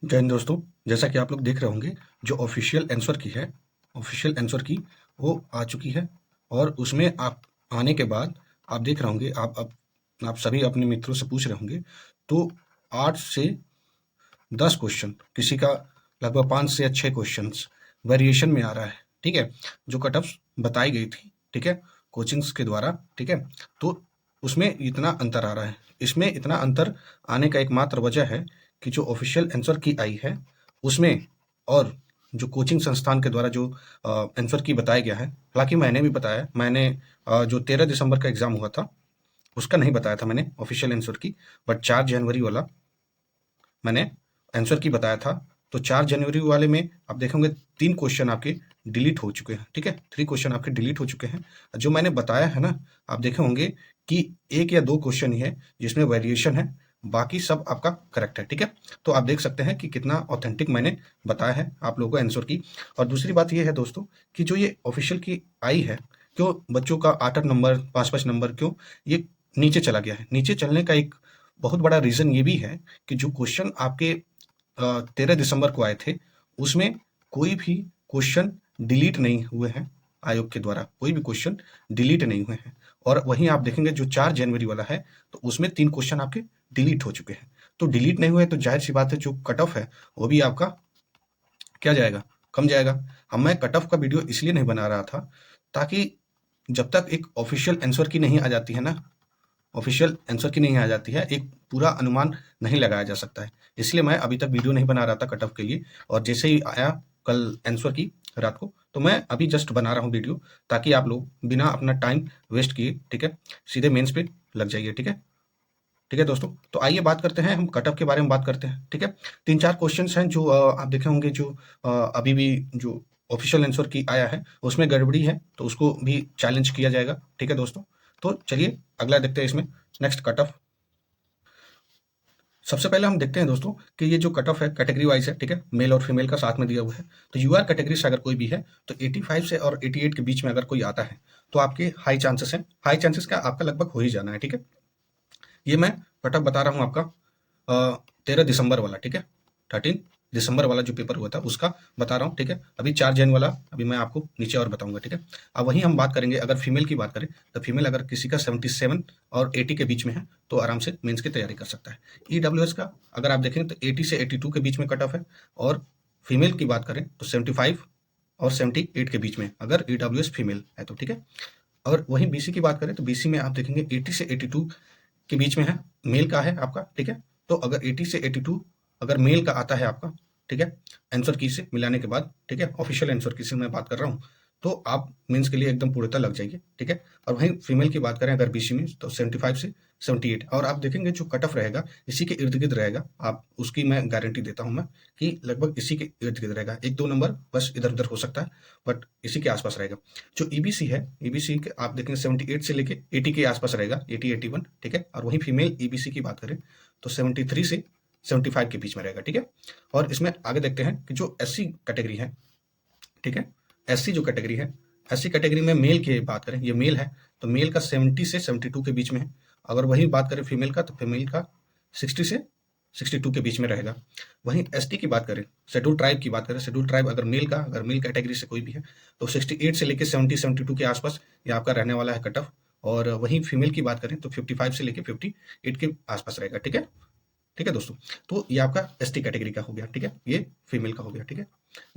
जय हिंद दोस्तों। जैसा कि आप लोग देख रहे होंगे, जो ऑफिशियल आंसर की वो आ चुकी है। और उसमें आप आने के बाद आप देख रहे होंगे, आप सभी अपने मित्रों से पूछ रहे होंगे। तो 8 से 10 क्वेश्चन, किसी का लगभग 5 से 6 क्वेश्चंस वेरिएशन में आ रहा है। ठीक है, जो कट ऑफ बताई गई थी, ठीक है, कोचिंग्स के द्वारा। ठीक है, तो उसमें इतना अंतर आ रहा है। इसमें इतना अंतर आने का एकमात्र वजह है कि जो ऑफिशियल आंसर की आई है उसमें, और जो कोचिंग संस्थान के द्वारा जो आंसर की बताया गया है। हालांकि मैंने भी बताया, मैंने जो 13 दिसंबर का एग्जाम हुआ था उसका नहीं बताया था मैंने ऑफिशियल आंसर की, बट 4 जनवरी वाला मैंने आंसर की बताया था। तो 4 जनवरी वाले में आप देखेंगे 3 क्वेश्चन आपके डिलीट हो चुके हैं। ठीक है, 3 क्वेश्चन आपके डिलीट हो चुके हैं। जो मैंने बताया है ना, आप देखे होंगे कि 1 या 2 क्वेश्चन ही है जिसमें वेरिएशन है, बाकी सब आपका करेक्ट है। ठीक है, तो आप देख सकते हैं कि कितना ऑथेंटिक मैंने बताया है आप लोगों को आंसर की। और दूसरी बात ये है दोस्तों कि जो ये ऑफिशियल की आई है, क्यों बच्चों का 8-8 नंबर, 5-5 नंबर क्यों ये नीचे चला गया है? नीचे चलने का एक बहुत बड़ा रीजन ये भी है कि जो क्वेश्चन आपके 13 दिसंबर को आए थे उसमें कोई भी क्वेश्चन डिलीट नहीं हुए हैं। आयोग के द्वारा कोई भी क्वेश्चन डिलीट नहीं हुए हैं। और वहीं आप देखेंगे जो 4 जनवरी वाला है, तो उसमें 3 क्वेश्चन आपके डिलीट हो चुके हैं। तो डिलीट नहीं हुए तो जाहिर सी बात है, जो कट ऑफ है वो भी आपका क्या जाएगा, कम जाएगा। हम मैं कट ऑफ का वीडियो इसलिए नहीं बना रहा था ताकि जब तक एक ऑफिशियल आंसर की नहीं आ जाती है ना, ऑफिशियल आंसर की नहीं आ जाती है, एक पूरा अनुमान नहीं लगाया जा सकता है। इसलिए मैं अभी तक वीडियो नहीं बना रहा था कट ऑफ के लिए। और जैसे ही आया कल आंसर की रात को, तो मैं अभी जस्ट बना रहा हूँ वीडियो, ताकि आप लोग बिना अपना टाइम वेस्ट किए, ठीक है, सीधे मेंस पे लग जाइए। ठीक है, ठीक है दोस्तों। तो आइए बात करते हैं, हम कट ऑफ के बारे में बात करते हैं। ठीक है, 3-4 क्वेश्चंस हैं जो आप देखे होंगे, जो अभी भी जो ऑफिशियल आंसर की आया है उसमें गड़बड़ी है, तो उसको भी चैलेंज किया जाएगा। ठीक है दोस्तों, तो चलिए अगला देखते हैं इसमें। नेक्स्ट कट ऑफ, सबसे पहले हम देखते हैं दोस्तों कि ये जो कट ऑफ है कैटेगरी वाइज है। ठीक है, मेल और फीमेल का साथ में दिया हुआ है। तो यूआर कैटेगरी से अगर कोई भी है तो 85 से और 88 के बीच में अगर कोई आता है तो आपके हाई चांसेस हैं। हाई चांसेस का आपका लगभग हो ही जाना है। ठीक है, ये मैं कट ऑफ बता रहा हूँ आपका 13 दिसंबर वाला। ठीक है, 13 दिसंबर वाला जो पेपर हुआ था उसका बता रहा हूँ। ठीक है, अभी 4 जन वाला अभी मैं आपको नीचे और बताऊंगा। ठीक है, अब वहीं हम बात करेंगे, अगर फीमेल की बात करें तो फीमेल अगर किसी का 77 और 80 के बीच में है तो आराम से मेंस की तैयारी कर सकता है। ईडब्ल्यूएस का अगर आप देखें तो 80 से 82 के बीच में कट ऑफ है। और फीमेल की बात करें तो 75 और 78 के बीच में अगर ईडब्ल्यूएस फीमेल है तो। ठीक है, और वहीं बीसी की बात करें तो बीसी में आप देखेंगे 80 से 82 के बीच में है, मेल का है आपका। ठीक है, तो अगर 80 से 82 अगर मेल का आता है आपका, ठीक है, आंसर की से मिलाने के बाद, ठीक है, ऑफिशियल आंसर की से मैं बात कर रहा हूँ, तो आप मेंस के लिए एकदम पूर्णतः लग जाइए। ठीक है, और वहीं फीमेल की बात करें अगर बीसी में तो 75 से 78, और आप देखेंगे जो कट ऑफ रहेगा इसी के इर्द गिर्द रहेगा। आप उसकी मैं गारंटी देता हूँ मैं कि लगभग इसी के इर्द गिर्द रहेगा। 1-2 नंबर बस इधर उधर हो सकता है, बट इसी के आसपास रहेगा। जो ईबीसी है, ईबीसी के आप देखेंगे 78 से लेके 80 के आसपास रहेगा, 80-81। ठीक है, और वहीं फीमेल ईबीसी की बात करें तो 73 से 75 के बीच में रहेगा। ठीक है, और इसमें आगे देखते हैं कि जो एससी कैटेगरी है, ठीक है, एससी जो कैटेगरी है, एससी कैटेगरी में मेल की बात करें, ये मेल है, तो मेल का 70 से 72 के बीच में है। अगर वही बात करें फीमेल का तो फीमेल का 60 से 62 के बीच में रहेगा। वहीं एसटी की बात करें, शेड्यूल ट्राइब की बात करें, शेड्यूल ट्राइब अगर मेल का, अगर मेल कैटेगरी से कोई भी है तो 68 से लेके 70-72 के आसपास ये आपका रहने वाला है कट ऑफ। और वहीं फीमेल की बात करें तो 55 से लेके 58 के आसपास रहेगा। ठीक है, ठीक है दोस्तों, तो ये आपका एसटी कैटेगरी का हो गया। ठीक है, ये फीमेल का हो गया। ठीक है,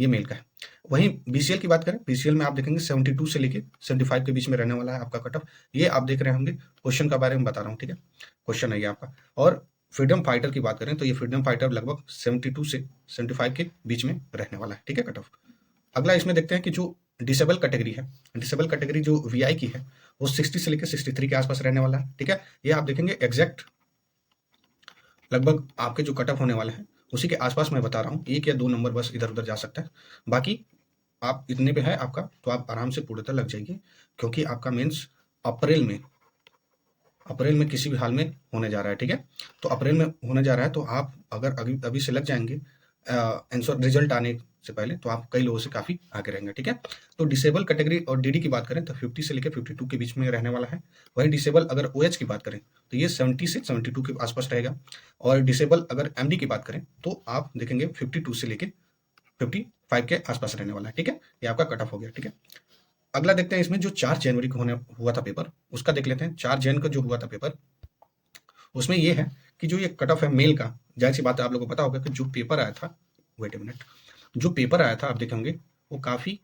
ये मेल का है। वहीं बीसीएल की बात करें, बीसीएल में आप देखेंगे 72 से लेके 75 के बीच में रहने वाला है आपका कट ऑफ। ये आप देख रहे होंगे, क्वेश्चन का बारे में बता रहा हूँ। ठीक है, क्वेश्चन है ये आपका। और फ्रीडम फाइटर की बात करें तो ये फ्रीडम फाइटर लगभग 72 से 75 के बीच में रहने वाला है। ठीक है, कट ऑफ। अगला इसमें देखते हैं कि जो डिसेबल कैटेगरी है, डिसेबल कैटेगरी जो वीआई की है वो 60 से लेकर 63 के आसपास रहने वाला है। ठीक है, ये आप देखेंगे एग्जैक्ट लगभग आपके जो कट ऑफ होने वाले हैं उसी के आसपास मैं बता रहा हूँ। 1 या 2 नंबर बस इधर उधर जा सकता है, बाकी आप इतने पे है आपका, तो आप आराम से पूर्णतः लग जाइए। क्योंकि आपका मेंस अप्रैल में किसी भी हाल में होने जा रहा है। ठीक है, तो अप्रैल में होने जा रहा है, तो आप अगर अभी अभी से लग जाएंगे आंसर रिजल्ट आने से पहले, तो आप कई लोगों से काफ़ी आगे रहेंगे, ठीक है। तो डिसेबल कैटेगरी और डीडी की बात करें तो 50 से लेकर 52 के बीच में रहने वाला है। वहीं डिसेबल अगर ओएच की बात करें तो ये 70 से 72 के आसपास रहेगा। और डिसेबल अगर एमडी की बात करें तो आप देखेंगे 52 से लेकर 55 के आसपास रहने वाला है, ठीक है। ये आपका कट ऑफ हो गया, ठीक है। अगला देखते हैं इसमें जो 4 जनवरी को होने हुआ था पेपर, उसका देख लेते हैं। 4 जन को जो हुआ था पेपर, उसमें ये है कि जो ये कट ऑफ है मेल का, जाहिर सी बात है आप लोगों को पता होगा कि जो पेपर आया था, वेट ए मिनट, जो पेपर आया था आप देखेंगे वो काफ़ी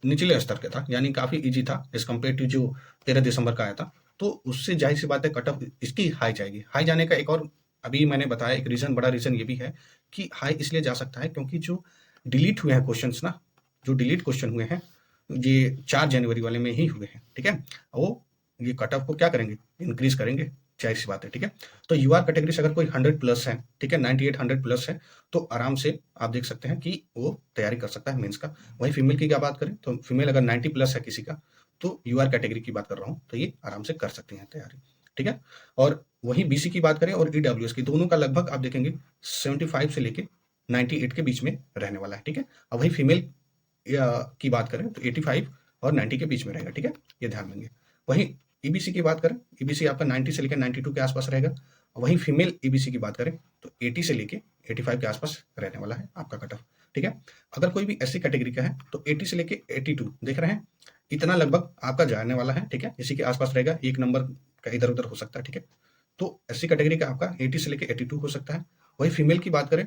निचले स्तर का था, यानी काफ़ी इजी था एज कम्पेयर टू जो 13 दिसंबर का आया था। तो उससे जाहिर सी बात है कट ऑफ इसकी हाई जाएगी। हाई जाने का एक और अभी मैंने बताया एक रीज़न, बड़ा रीज़न ये भी है कि हाई इसलिए जा सकता है क्योंकि जो डिलीट हुए हैं क्वेश्चंस ना, जो डिलीट क्वेश्चन हुए हैं ये 4 जनवरी वाले में ही हुए हैं, ठीक है। वो ये कट ऑफ को क्या करेंगे, इंक्रीज करेंगे, जाहिर सी बात है, ठीक है। तो यूआर कैटेगरी से अगर कोई 100 प्लस है, ठीक है, 98 100 प्लस है, तो आराम से आप देख सकते हैं कि वो तैयारी कर सकता है मेंस का। वहीं फीमेल की क्या बात करें तो फीमेल अगर 90 प्लस है किसी का, तो यूआर कैटेगरी की बात कर रहा हूँ, तो ये आराम से कर सकते हैं तैयारी, ठीक है। और वहीं बीसी की बात करें और ईडब्ल्यूएस की, दोनों का लगभग आप देखेंगे 75 से लेके 98 के बीच में रहने वाला है, ठीक है। अब वही फीमेल की बात करें तो 85 और 90 के बीच में रहेगा, ठीक है, ये ध्यान देंगे। वहीं ईबीसी की बात करें, ईबीसी आपका 90 से लेकर 92 के आसपास रहेगा। वहीं फीमेल ईबीसी की बात करें तो 80 से लेके 85 के आसपास रहने वाला है आपका कट ऑफ, ठीक है। अगर कोई भी एससी कैटेगरी का है तो 80 से लेके 82 देख रहे हैं, इतना लगभग आपका जाने वाला है, ठीक है, इसी के आसपास रहेगा, एक नंबर का इधर उधर हो सकता है, ठीक है। तो एससी कैटेगरी का आपका 80 से लेके 82 हो सकता है। वही फीमेल की बात करें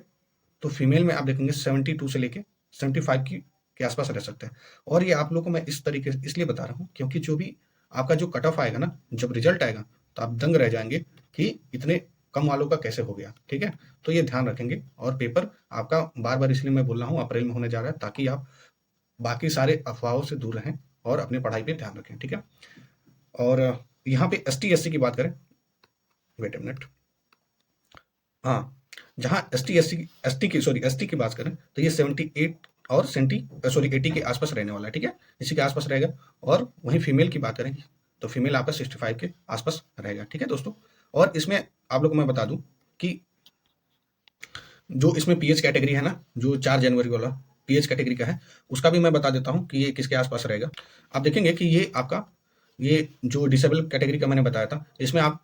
तो फीमेल में आप देखेंगे 72 से लेके 75 के आसपास रह सकते हैं। और ये आप लोगों को मैं इस तरीके से इसलिए बता रहा हूँ क्योंकि जो भी आपका जो कट ऑफ आएगा ना, जब रिजल्ट आएगा तो आप दंग रह जाएंगे कि इतने कम वालों का कैसे हो गया, ठीक है। तो ये ध्यान रखेंगे। और पेपर आपका बार बार इसलिए मैं बोल रहा हूँ अप्रैल में होने जा रहा है, ताकि आप बाकी सारे अफवाहों से दूर रहें और अपने पढ़ाई पे ध्यान रखें, ठीक है। और यहाँ पे एसटी एससी की बात करें, वेट ए मिनट, हाँ, जहाँ एसटी की बात करें तो ये 78 और 80 के आसपास रहने वाला है, ठीक है, इसी के आसपास रहेगा। और वहीं फीमेल की बात करें तो फीमेल आपका 65 के आसपास रहेगा, ठीक है दोस्तों। और इसमें आप लोग को मैं बता दूं कि जो इसमें पीएच कैटेगरी है ना, जो 4 जनवरी वाला पीएच कैटेगरी का है, उसका भी मैं बता देता हूँ कि ये किसके आसपास रहेगा। आप देखेंगे कि ये आपका ये जो डिसेबल कैटेगरी का मैंने बताया था, इसमें आप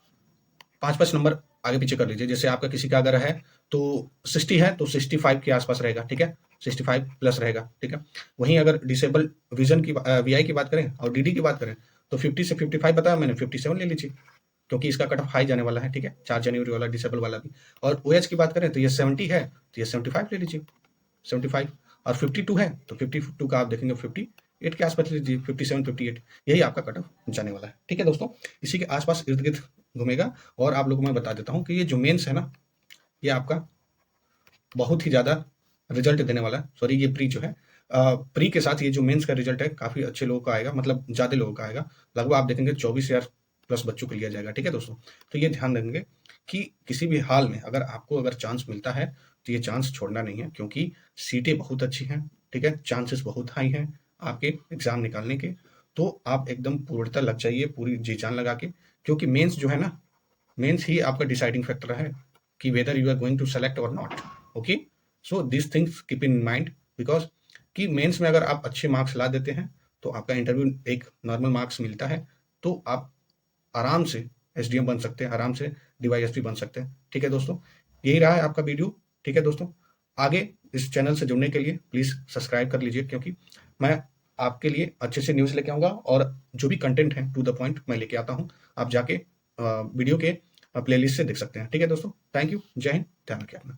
5-5 नंबर आगे पीछे कर लीजिए। जैसे आपका किसी का अगर है तो 60 है तो 65 के आसपास रहेगा, ठीक है, 65 प्लस रहेगा, ठीक है। वहीं अगर डिसेबल विजन की वीआई की बात करें और डीडी की बात करें तो 50 से 55 बताया मैंने, 57 ले लीजिए क्योंकि इसका कट ऑफ हाई जाने वाला है, ठीक है, 4 जनवरी वाला डिसेबल वाला भी। और ओएच की बात करें तो ये 70 है तो ये 75 ले लीजिए, 75। और 52 है तो 52 का आप देखेंगे 58 के आसपास लीजिए, 57 58, यही आपका कट ऑफ जाने वाला है, ठीक है दोस्तों। इसी के आसपास इर्द गिर्द घूमेगा। और आप लोगों को मैं बता देता हूँ कि ये जो मेंस है ना, ये आपका बहुत ही ज़्यादा रिजल्ट देने वाला है। सॉरी, ये प्री जो है, प्री के साथ ये जो मेंस का रिजल्ट है काफ़ी अच्छे लोगों का आएगा, मतलब ज़्यादा लोगों का आएगा। लगभग आप देखेंगे 24,000 प्लस बच्चों को लिया जाएगा, ठीक है दोस्तों। तो ये ध्यान देंगे कि किसी भी हाल में अगर चांस मिलता है तो ये चांस छोड़ना नहीं है, क्योंकि सीटें बहुत अच्छी हैं, ठीक है, चांसेस बहुत हाई हैं आपके एग्जाम निकालने के। तो आप एकदम पूर्णतः लग जाइए, पूरी जी जान लगा के, क्योंकि मेंस जो है ना, मेंस ही आपका डिसाइडिंग फैक्टर है कि whether you are going to select और not. Okay, so this things keep in mind, because कि मेंस में अगर आप अच्छे मार्क्स ला देते हैं तो आपका इंटरव्यू एक नॉर्मल मार्क्स मिलता है, तो आप आराम से एसडीएम बन सकते हैं, आराम से डीवाईएसपी बन सकते हैं, ठीक है दोस्तों। यही रहा है आपका वीडियो, ठीक है दोस्तों। आगे इस चैनल से जुड़ने के लिए प्लीज़ सब्सक्राइब कर लीजिए, क्योंकि मैं आपके लिए अच्छे से न्यूज़ लेके आऊँगा और जो भी कंटेंट है टू द पॉइंट मैं लेके आता हूँ। आप जाके वीडियो के प्लेलिस्ट से देख सकते हैं, ठीक है दोस्तों। थैंक यू, जय हिंद, ध्यान रखिए अपना।